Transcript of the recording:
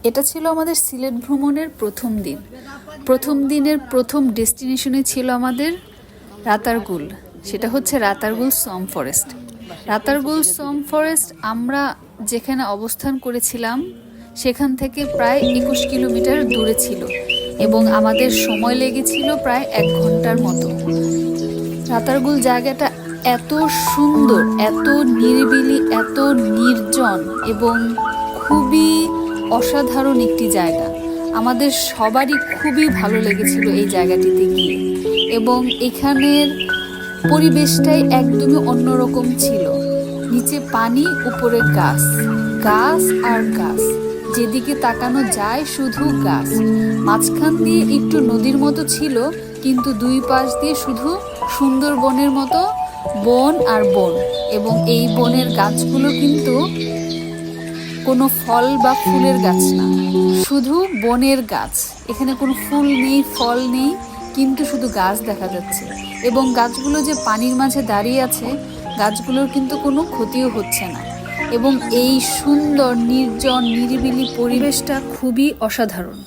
এটা ছিল আমাদের সিলেট ভ্রমণের প্রথম দিন। প্রথম দিনের প্রথম ডেস্টিনেশনে ছিল আমাদের রাতারগুল। সেটা হচ্ছে রাতারগুল সোম ফরেস্ট। রাতারগুল সোম ফরেস্ট আমরা যেখানে অবস্থান করেছিলাম সেখান থেকে প্রায় 21 কিলোমিটার দূরে ছিল এবং আমাদের সময় লেগেছিল প্রায় 1 ঘন্টার মতো। রাতারগুল জায়গাটা এত সুন্দর, এত নিরিবিলি, এত নির্জন এবং খুবই অসাধারণ একটি জায়গা। আমাদের সবারই খুবই ভালো লেগেছিল এই জায়গাটিতে গিয়ে, এবং এখানের পরিবেশটাই একদমই অন্যরকম ছিল। নিচে পানি, উপরে গাছ, গাছ আর গাছ, যেদিকে তাকানো যায় শুধু গাছ। মাঝখান দিয়ে একটু নদীর মতো ছিল, কিন্তু দুই পাশ দিয়ে শুধু সুন্দরবনের মতো বন আর বন। এবং এই বনের গাছগুলো কিন্তু কোনো ফল বা ফুলের গাছ না, শুধু বনের গাছ। এখানে কোনো ফুল নেই, ফল নেই, কিন্তু শুধু গাছ দেখা যাচ্ছে। এবং গাছগুলো যে পানির মাঝে দাঁড়িয়ে আছে, গাছগুলোর কিন্তু কোনো ক্ষতিও হচ্ছে না। এবং এই সুন্দর নির্জন নিরিবিলি পরিবেশটা খুবই অসাধারণ।